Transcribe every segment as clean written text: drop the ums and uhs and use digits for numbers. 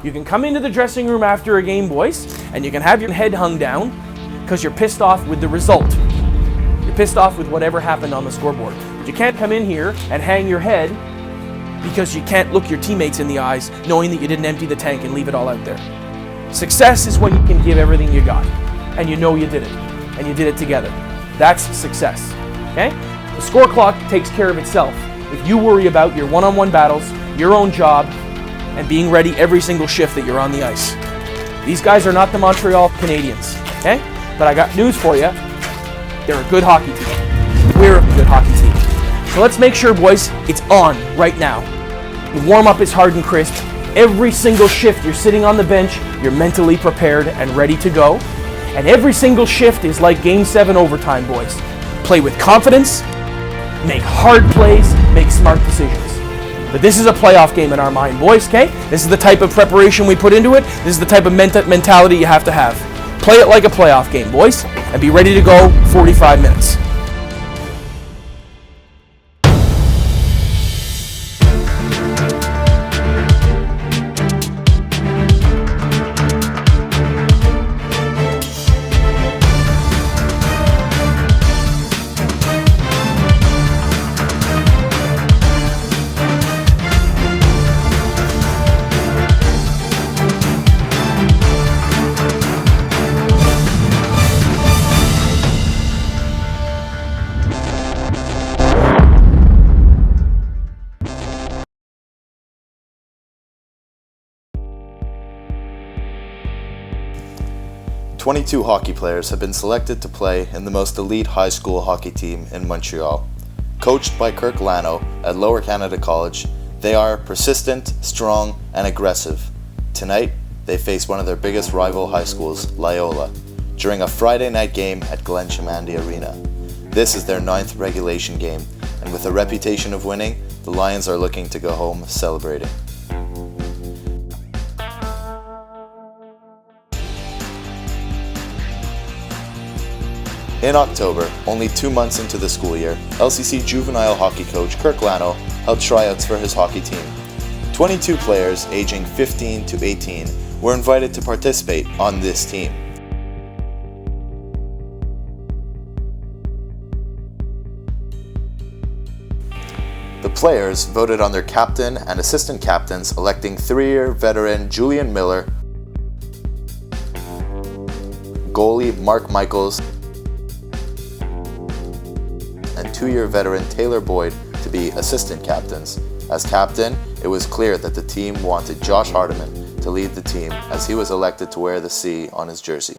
You can come into the dressing room after a game, boys, and you can have your head hung down because you're pissed off with the result. You're pissed off with whatever happened on the scoreboard. But you can't come in here and hang your head because you can't look your teammates in the eyes knowing that you didn't empty the tank and leave it all out there. Success is when you can give everything you got and you know you did it and you did it together. That's success, okay? The score clock takes care of itself if you worry about your one-on-one battles, your own job, and being ready every single shift that you're on the ice. These guys are not the Montreal Canadiens, okay? But I got news for you. They're a good hockey team. We're a good hockey team. So let's make sure, boys, it's on right now. The warm-up is hard and crisp. Every single shift you're sitting on the bench, you're mentally prepared and ready to go. And every single shift is like Game 7 overtime, boys. Play with confidence, make hard plays, make smart decisions. But this is a playoff game in our mind, boys, okay? This is the type of preparation we put into it. This is the type of mentality you have to have. Play it like a playoff game, boys, and be ready to go 45 minutes. "22 hockey players have been selected to play in the most elite high school hockey team in Montreal. Coached by Kirk Lano at Lower Canada College, they are persistent, strong, and aggressive. Tonight, they face one of their biggest rival high schools, Loyola, during a Friday night game at Glen Chamandy Arena. This is their 9th regulation game, and with a reputation of winning, the Lions are looking to go home celebrating. In October, only 2 months into the school year, LCC juvenile hockey coach Kirk Lano held tryouts for his hockey team. 22 players aging 15 to 18 were invited to participate on this team. The players voted on their captain and assistant captains, electing 3-year veteran Julian Miller, goalie Mark Michaels, and 2-year veteran Taylor Boyd to be assistant captains. As captain, it was clear that the team wanted Josh Hardiman to lead the team, as he was elected to wear the C on his jersey.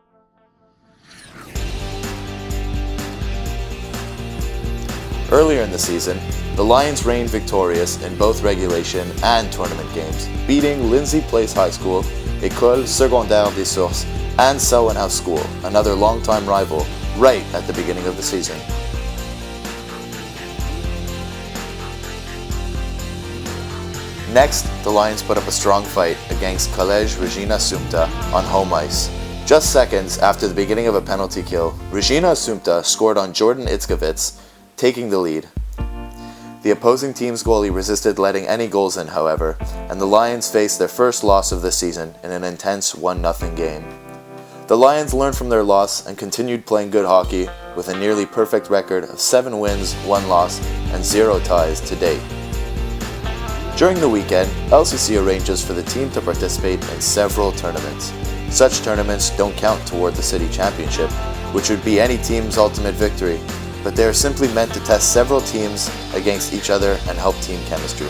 Earlier in the season, the Lions reigned victorious in both regulation and tournament games, beating Lindsay Place High School, École Secondaire des Sources, and Selwyn House School, another longtime rival, right at the beginning of the season. Next, the Lions put up a strong fight against Collège Regina Assumpta on home ice. Just seconds after the beginning of a penalty kill, Regina Assumpta scored on Jordan Itzkovitz, taking the lead. The opposing team's goalie resisted letting any goals in, however, and the Lions faced their first loss of the season in an intense 1-0 game. The Lions learned from their loss and continued playing good hockey with a nearly perfect record of 7 wins, 1 loss, and 0 ties to date. During the weekend, LCC arranges for the team to participate in several tournaments. Such tournaments don't count toward the city championship, which would be any team's ultimate victory, but they are simply meant to test several teams against each other and help team chemistry.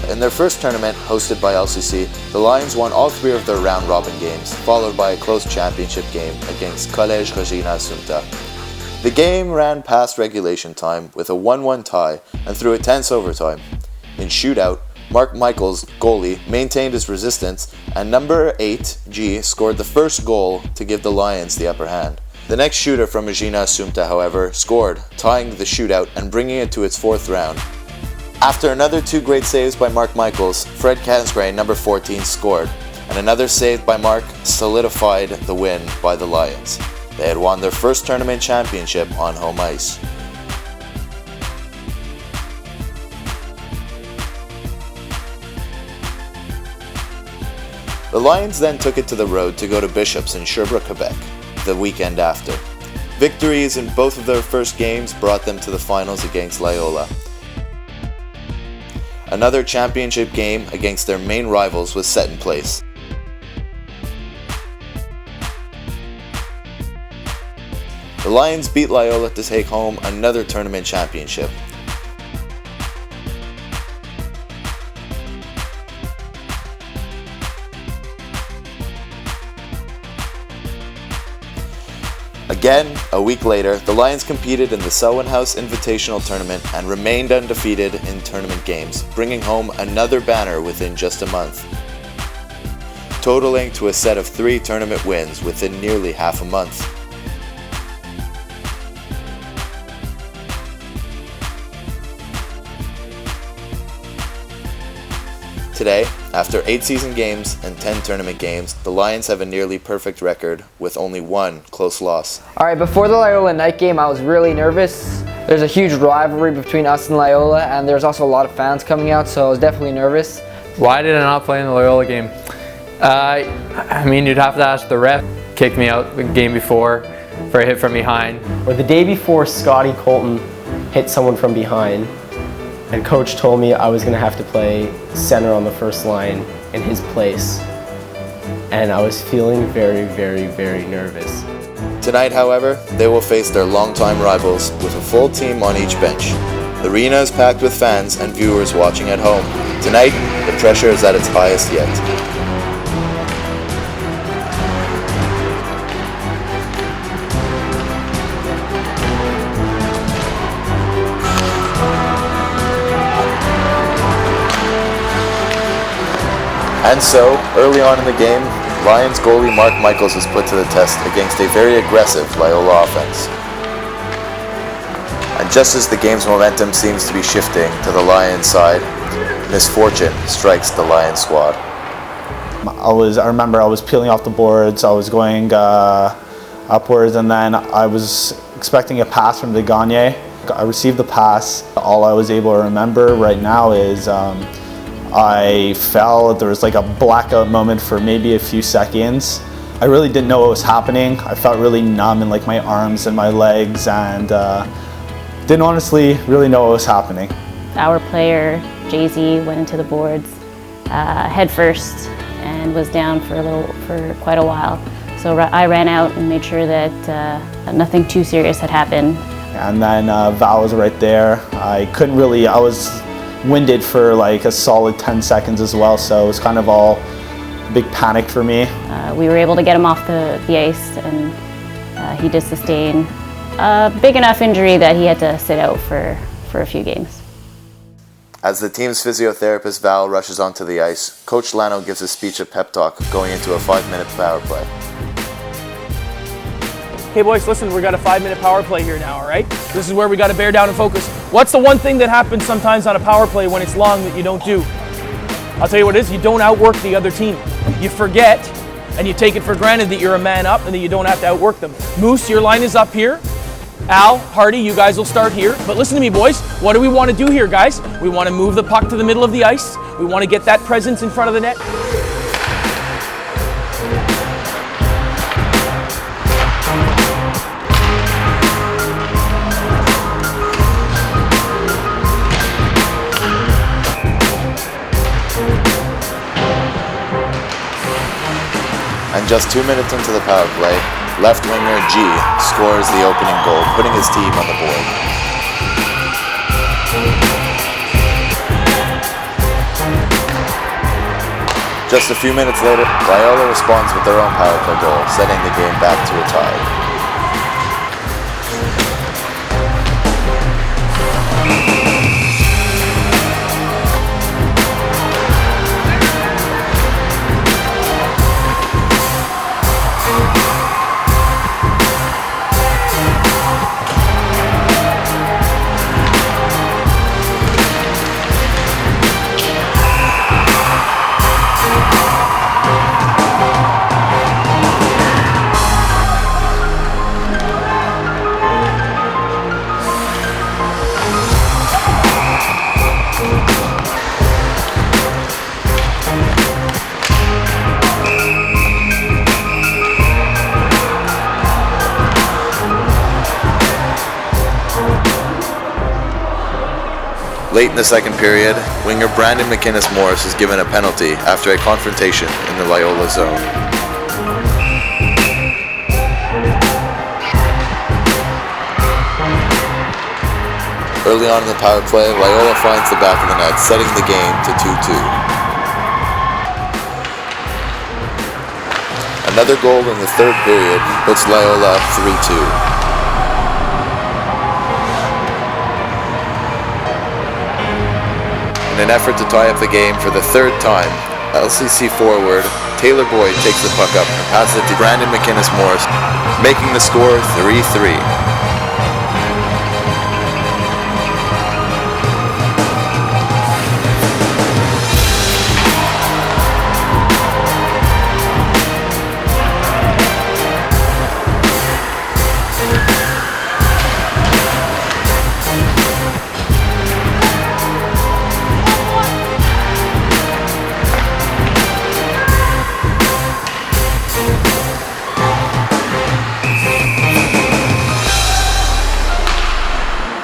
In their first tournament, hosted by LCC, the Lions won all 3 of their round-robin games, followed by a close championship game against Collège Regina Assumpta. The game ran past regulation time with a 1-1 tie and through a tense overtime. In shootout, Mark Michaels, goalie, maintained his resistance, and number 8, G, scored the first goal to give the Lions the upper hand. The next shooter from Regina Assumpta, however, scored, tying the shootout and bringing it to its 4th round. After another 2 great saves by Mark Michaels, Fred Kansgray, number 14, scored, and another save by Mark solidified the win by the Lions. They had won their first tournament championship on home ice. The Lions then took it to the road to go to Bishops in Sherbrooke, Quebec, the weekend after. Victories in both of their first games brought them to the finals against Loyola. Another championship game against their main rivals was set in place. The Lions beat Loyola to take home another tournament championship. Again, a week later, the Lions competed in the Selwyn House Invitational Tournament and remained undefeated in tournament games, bringing home another banner within just a month, totaling to a set of 3 tournament wins within nearly half a month. Today, after 8 season games and 10 tournament games, the Lions have a nearly perfect record with only 1 close loss. Alright, before the Loyola night game, I was really nervous. There's a huge rivalry between us and Loyola, and there's also a lot of fans coming out, so I was definitely nervous. Why did I not play in the Loyola game? I mean, you'd have to ask the ref. Kicked me out the game before for a hit from behind. Or the day before, Scotty Colton hit someone from behind, and coach told me I was going to have to play center on the first line in his place. And I was feeling very, very, very nervous. Tonight, however, they will face their longtime rivals with a full team on each bench. The arena is packed with fans and viewers watching at home. Tonight, the pressure is at its highest yet. And so, early on in the game, Lions goalie Mark Michaels is put to the test against a very aggressive Loyola offense. And just as the game's momentum seems to be shifting to the Lions side, misfortune strikes the Lions squad. I remember I was peeling off the boards, I was going upwards, and then I was expecting a pass from De Gagne. I received the pass. All I was able to remember right now is I fell. There was like a blackout moment for maybe a few seconds. I really didn't know what was happening. I felt really numb in like my arms and my legs, and didn't honestly really know what was happening. Our player, Jay-Z, went into the boards head first and was down for quite a while. So I ran out and made sure that nothing too serious had happened. And then Val was right there. I was winded for like a solid 10 seconds as well, so it was kind of all a big panic for me. We were able to get him off the ice, and he did sustain a big enough injury that he had to sit out for a few games. As the team's physiotherapist Val rushes onto the ice, Coach Lano gives a speech of pep talk going into a 5-minute power play. Okay, boys, listen, we got a 5-minute power play here now, all right? This is where we got to bear down and focus. What's the one thing that happens sometimes on a power play when it's long that you don't do? I'll tell you what it is, you don't outwork the other team. You forget, and you take it for granted that you're a man up and that you don't have to outwork them. Moose, your line is up here. Al, Hardy, you guys will start here. But listen to me, boys. What do we want to do here, guys? We want to move the puck to the middle of the ice. We want to get that presence in front of the net. And just 2 minutes into the power play, left winger G scores the opening goal, putting his team on the board. Just a few minutes later, Loyola responds with their own power play goal, setting the game back to a tie. Late in the second period, winger Brandon McInnes-Morris is given a penalty after a confrontation in the Loyola zone. Early on in the power play, Loyola finds the back of the net, setting the game to 2-2. Another goal in the third period puts Loyola 3-2. In an effort to tie up the game for the third time, LCC forward Taylor Boyd takes the puck up and passes it to Brandon McInnes-Morris, making the score 3-3.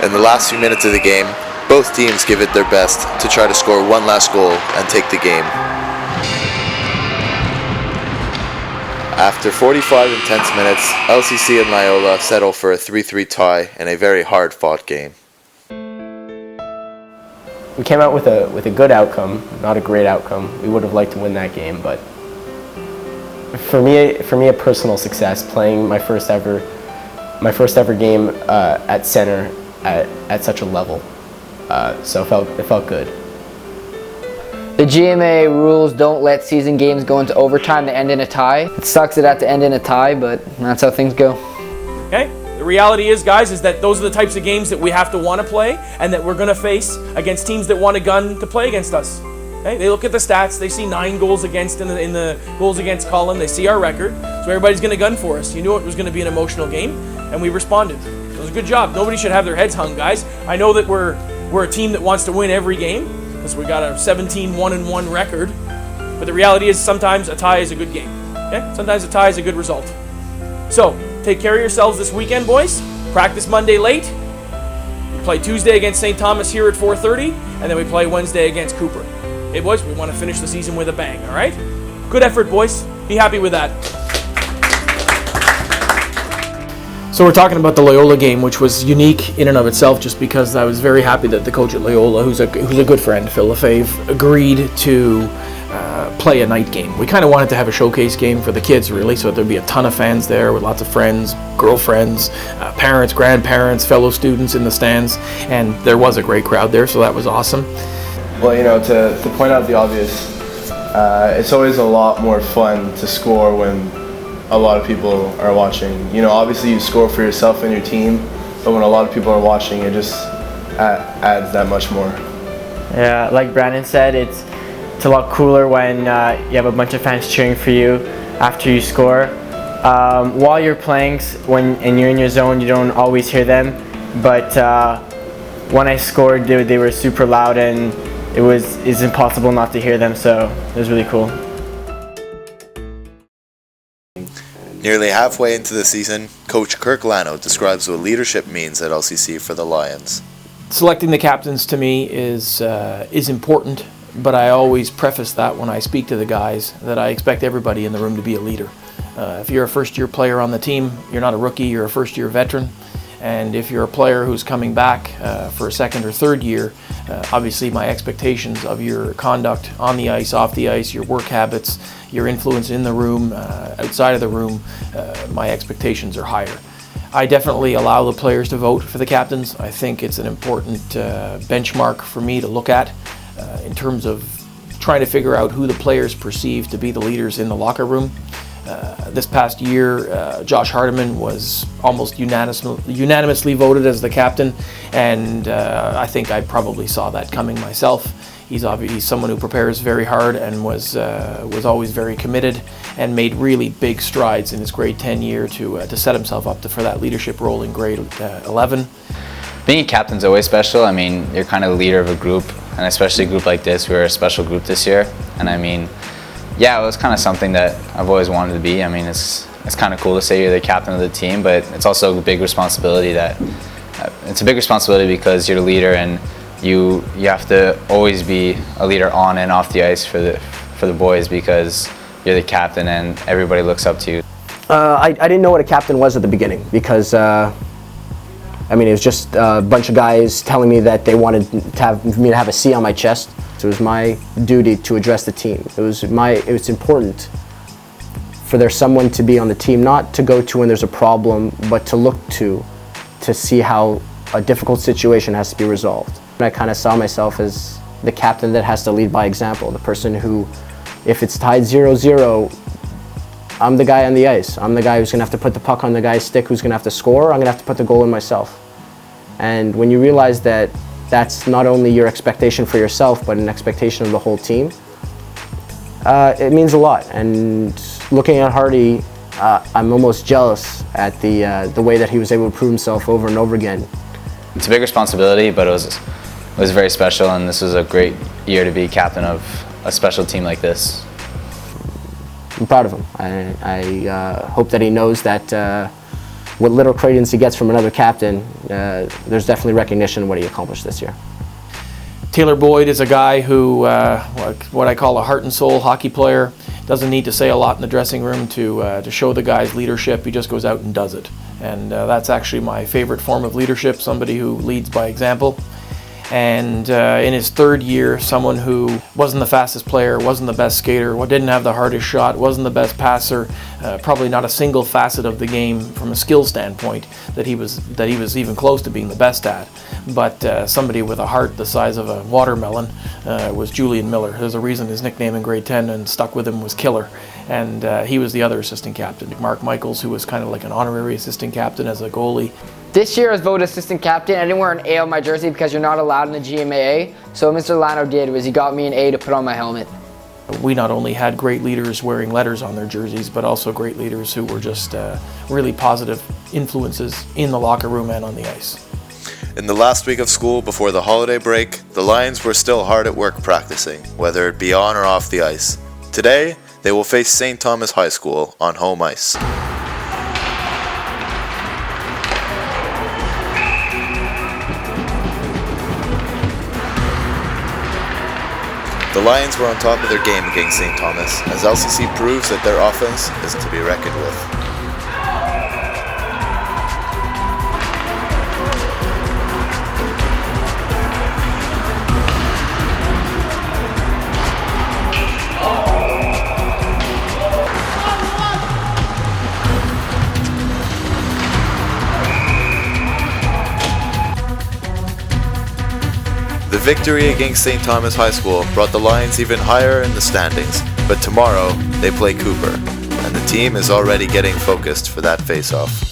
In the last few minutes of the game, both teams give it their best to try to score one last goal and take the game. After 45 intense minutes, LCC and Loyola settle for a 3-3 tie in a very hard-fought game. We came out with a good outcome, not a great outcome. We would have liked to win that game, but for me a personal success playing my first ever game at center at such a level. So it felt good. The GMA rules don't let season games go into overtime. They end in a tie. It sucks that it had to end in a tie, but that's how things go. Okay? The reality is, guys, is that those are the types of games that we have to want to play and that we're going to face against teams that want a gun to play against us. Okay? They look at the stats. They see 9 goals against in the goals against column. They see our record. So everybody's going to gun for us. You knew it was going to be an emotional game, and we responded. It was a good job. Nobody should have their heads hung, guys. I know that we're a team that wants to win every game because we got a 17-1-1 record. But the reality is sometimes a tie is a good game. Okay? Sometimes a tie is a good result. So, take care of yourselves this weekend, boys. Practice Monday late. We play Tuesday against St. Thomas here at 4:30, and then we play Wednesday against Cooper. Hey, boys, we want to finish the season with a bang, all right? Good effort, boys. Be happy with that. So we're talking about the Loyola game, which was unique in and of itself, just because I was very happy that the coach at Loyola, who's a good friend, Phil Lefebvre, agreed to play a night game. We kind of wanted to have a showcase game for the kids, really, so there'd be a ton of fans there with lots of friends, girlfriends, parents, grandparents, fellow students in the stands, and there was a great crowd there, so that was awesome. Well, you know, to point out the obvious, it's always a lot more fun to score when a lot of people are watching. You know, obviously you score for yourself and your team, but when a lot of people are watching, it just adds that much more. Yeah, like Brandon said, it's a lot cooler when you have a bunch of fans cheering for you after you score. While you're playing, and you're in your zone, you don't always hear them, but when I scored, they were super loud, and it's impossible not to hear them, so it was really cool. Nearly halfway into the season, Coach Kirk Lano describes what leadership means at LCC for the Lions. Selecting the captains to me is important, but I always preface that when I speak to the guys that I expect everybody in the room to be a leader. If you're a first-year player on the team, you're not a rookie, you're a first-year veteran. And if you're a player who's coming back for a second or third year, obviously my expectations of your conduct on the ice, off the ice, your work habits, your influence in the room, outside of the room, my expectations are higher. I definitely allow the players to vote for the captains. I think it's an important benchmark for me to look at in terms of trying to figure out who the players perceive to be the leaders in the locker room. This past year, Josh Hardiman was almost unanimously voted as the captain, and I think I probably saw that coming myself. He's someone who prepares very hard and was always very committed and made really big strides in his grade 10 year to set himself up for that leadership role in grade 11. Being a captain's always special. I mean, you're kind of the leader of a group, and especially a group like this. We were a special group this year, and I mean, yeah, it was kind of something that I've always wanted to be. I mean, it's kind of cool to say you're the captain of the team, but it's also a big responsibility it's a big responsibility because you're the leader, and you have to always be a leader on and off the ice for the boys, because you're the captain and everybody looks up to you. I didn't know what a captain was at the beginning, because it was just a bunch of guys telling me that they wanted me to have a C on my chest. So it was my duty to address the team. It was important for there's someone to be on the team, not to go to when there's a problem, but to look to see how a difficult situation has to be resolved. And I kind of saw myself as the captain that has to lead by example, the person who, if it's tied 0-0, I'm the guy on the ice. I'm the guy who's going to have to put the puck on the guy's stick, who's going to have to score. I'm going to have to put the goal in myself. And when you realize that that's not only your expectation for yourself, but an expectation of the whole team, it means a lot. And looking at Hardy, I'm almost jealous at the way that he was able to prove himself over and over again. It's a big responsibility, but it was very special, and this was a great year to be captain of a special team like this. I'm proud of him. I hope that he knows that what little credence he gets from another captain, there's definitely recognition in what he accomplished this year. Taylor Boyd is a guy who, what I call a heart and soul hockey player, doesn't need to say a lot in the dressing room to show the guys leadership. He just goes out and does it. And that's actually my favorite form of leadership, somebody who leads by example. And in his third year, someone who wasn't the fastest player, wasn't the best skater, didn't have the hardest shot, wasn't the best passer, probably not a single facet of the game from a skill standpoint that he was even close to being the best at. But somebody with a heart the size of a watermelon was Julian Miller. There's a reason his nickname in grade 10 and stuck with him was Killer. And he was the other assistant captain. Mark Michaels, who was kind of like an honorary assistant captain as a goalie. This year I was voted assistant captain. I didn't wear an A on my jersey because you're not allowed in the GMAA. So what Mr. Lano did was he got me an A to put on my helmet. We not only had great leaders wearing letters on their jerseys, but also great leaders who were just really positive influences in the locker room and on the ice. In the last week of school before the holiday break, the Lions were still hard at work practicing, whether it be on or off the ice. Today, they will face St. Thomas High School on home ice. The Lions were on top of their game against St. Thomas, as LCC proves that their offense is to be reckoned with. The victory against St. Thomas High School brought the Lions even higher in the standings, but tomorrow they play Cooper, and the team is already getting focused for that face-off.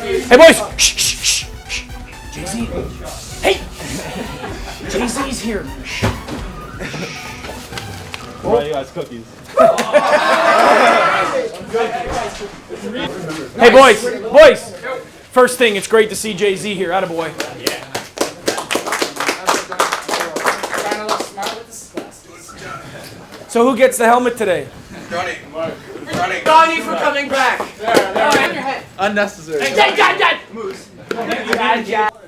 Hey boys! Shh, shh, shh, shh. Jay-Z. Hey! Jay-Z's here. Shh. Right, you guys cookies. Hey boys! First thing, it's great to see Jay-Z here. Attaboy. Yeah. So who gets the helmet today? Johnny. Donnie for coming back. Unnecessary.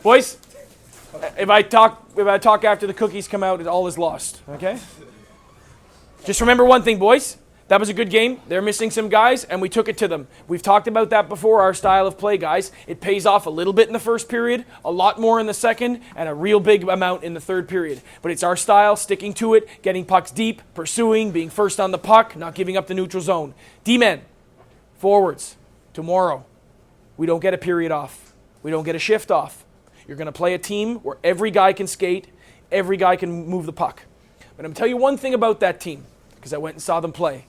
Boys, if I talk after the cookies come out, all is lost. Okay? Just remember one thing, boys. That was a good game. They're missing some guys, and we took it to them. We've talked about that before, our style of play, guys. It pays off a little bit in the first period, a lot more in the second, and a real big amount in the third period. But it's our style, sticking to it, getting pucks deep, pursuing, being first on the puck, not giving up the neutral zone. D-men, forwards, tomorrow, we don't get a period off. We don't get a shift off. You're going to play a team where every guy can skate, every guy can move the puck. But I'm going to tell you one thing about that team, because I went and saw them play.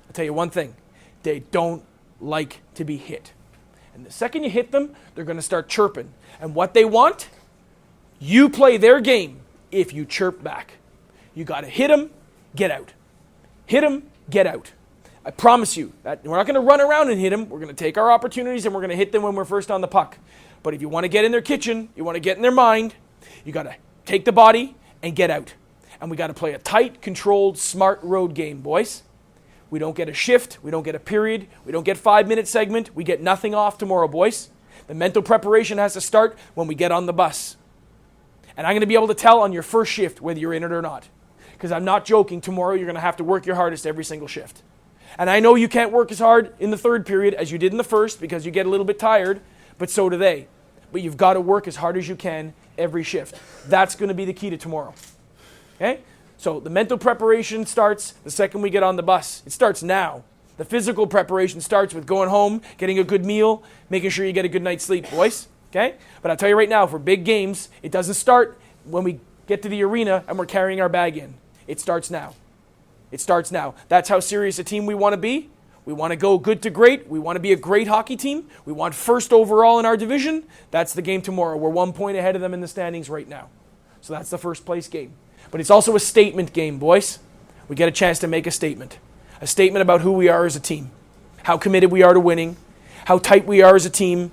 I'll tell you one thing. They don't like to be hit. And the second you hit them, they're going to start chirping. And what they want, you play their game if you chirp back. You got to hit them, get out. Hit them, get out. I promise you that we're not going to run around and hit them. We're going to take our opportunities and we're going to hit them when we're first on the puck. But if you want to get in their kitchen, you want to get in their mind, you got to take the body and get out. And we got to play a tight, controlled, smart road game, boys. We don't get a shift. We don't get a period. We don't get 5-minute segment. We get nothing off tomorrow, boys. The mental preparation has to start when we get on the bus. And I'm going to be able to tell on your first shift whether you're in it or not. Because I'm not joking. Tomorrow you're going to have to work your hardest every single shift. And I know you can't work as hard in the third period as you did in the first because you get a little bit tired, but so do they. But you've got to work as hard as you can every shift. That's going to be the key to tomorrow. Okay? So the mental preparation starts the second we get on the bus. It starts now. The physical preparation starts with going home, getting a good meal, making sure you get a good night's sleep, boys. Okay? But I'll tell you right now, for big games, it doesn't start when we get to the arena and we're carrying our bag in. It starts now. It starts now. That's how serious a team we want to be. We want to go good to great. We want to be a great hockey team. We want first overall in our division. That's the game tomorrow. We're 1 point ahead of them in the standings right now. So that's the first place game. But it's also a statement game, boys. We get a chance to make a statement. A statement about who we are as a team. How committed we are to winning. How tight we are as a team.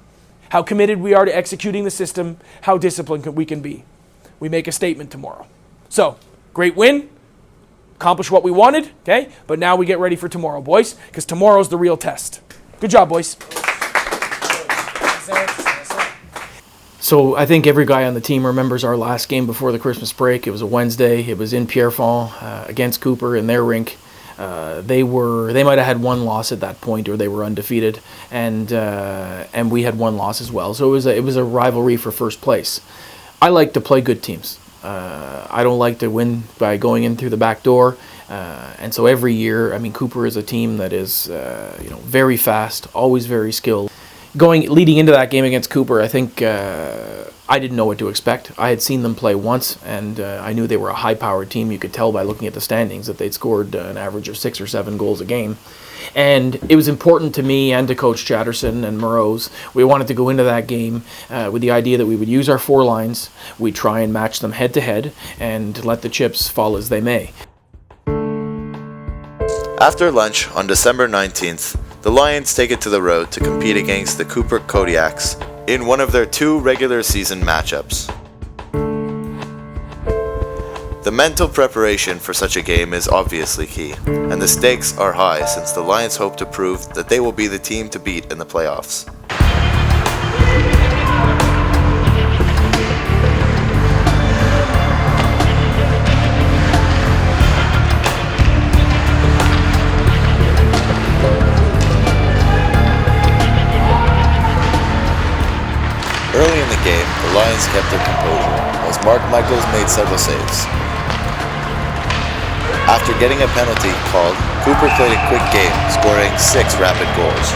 How committed we are to executing the system. How disciplined we can be. We make a statement tomorrow. So, great win. Accomplish what we wanted, okay? But now we get ready for tomorrow, boys, because tomorrow's the real test. Good job, boys. So I think every guy on the team remembers our last game before the Christmas break. It was a Wednesday. It was in Pierrefonds against Cooper in their rink. They might have had one loss at that point, or they were undefeated, and we had one loss as well. So it was a rivalry for first place. I like to play good teams. I don't like to win by going in through the back door, and so every year, Cooper is a team that is, very fast, always very skilled. Leading into that game against Cooper, I think I didn't know what to expect. I had seen them play once, and I knew they were a high-powered team. You could tell by looking at the standings that they'd scored an average of 6 or 7 goals a game. And it was important to me and to Coach Chatterson and Moreau's. We wanted to go into that game with the idea that we would use our 4 lines, we'd try and match them head-to-head, and let the chips fall as they may. After lunch on December 19th, the Lions take it to the road to compete against the Cooper Kodiaks in one of their 2 regular season matchups. The mental preparation for such a game is obviously key, and the stakes are high since the Lions hope to prove that they will be the team to beat in the playoffs. Early in the game, the Lions kept their composure as Mark Michaels made several saves. After getting a penalty called, Cooper played a quick game, scoring 6 rapid goals.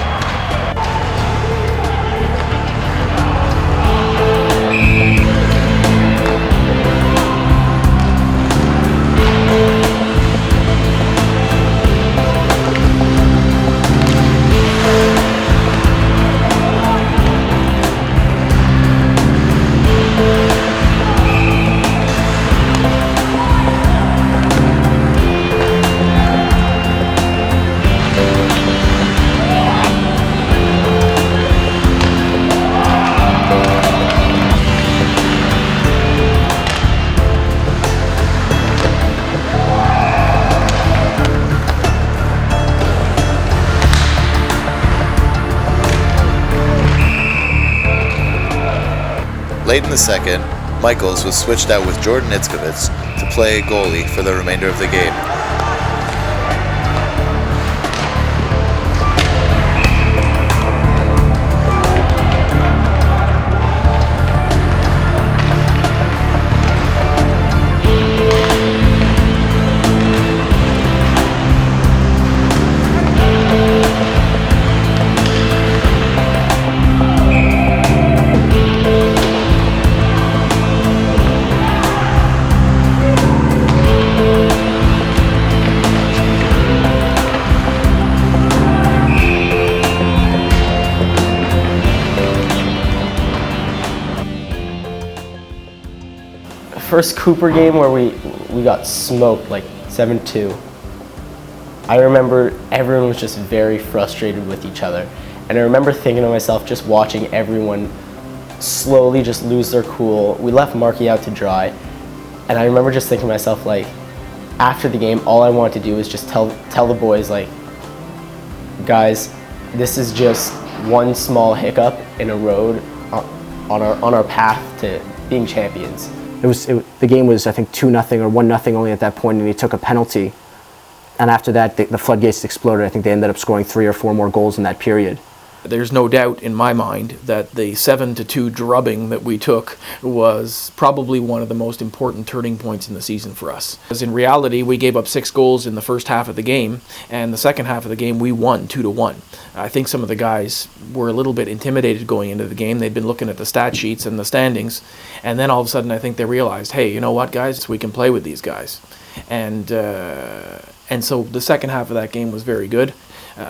Late in the second, Michaels was switched out with Jordan Itzkovitz to play goalie for the remainder of the game. First Cooper game where we got smoked like 7-2. I remember everyone was just very frustrated with each other. And I remember thinking to myself, just watching everyone slowly just lose their cool. We left Marky out to dry. And I remember just thinking to myself, like, after the game, all I wanted to do was just tell the boys, like, guys, this is just one small hiccup in a road on our path to being champions. The game was, I think, 2-0 or 1-0 only at that point, and he took a penalty. And after that, the floodgates exploded. I think they ended up scoring 3 or 4 more goals in that period. There's no doubt in my mind that the 7-2 drubbing that we took was probably one of the most important turning points in the season for us. Because in reality, we gave up 6 goals in the first half of the game, and the second half of the game we won 2-1. I think some of the guys were a little bit intimidated going into the game. They'd been looking at the stat sheets and the standings, and then all of a sudden I think they realized, hey, you know what, guys, we can play with these guys. And so the second half of that game was very good.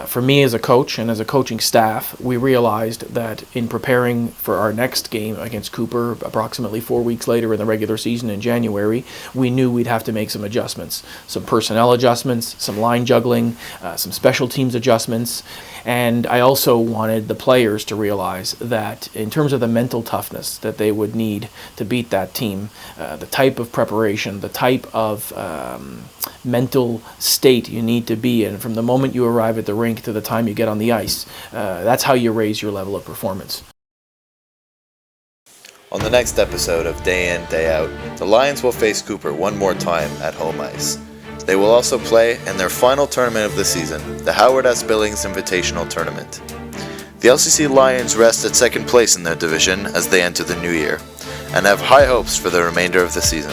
For me as a coach and as a coaching staff, we realized that in preparing for our next game against Cooper, approximately 4 weeks later in the regular season in January, we knew we'd have to make some adjustments. Some personnel adjustments, some line juggling, some special teams adjustments. And I also wanted the players to realize that in terms of the mental toughness that they would need to beat that team, the type of preparation, the type of mental state you need to be in from the moment you arrive at the rink to the time you get on the ice, that's how you raise your level of performance. On the next episode of Day In, Day Out, the Lions will face Cooper one more time at home ice. They will also play in their final tournament of the season, the Howard S. Billings Invitational Tournament. The LCC Lions rest at second place in their division as they enter the new year, and have high hopes for the remainder of the season.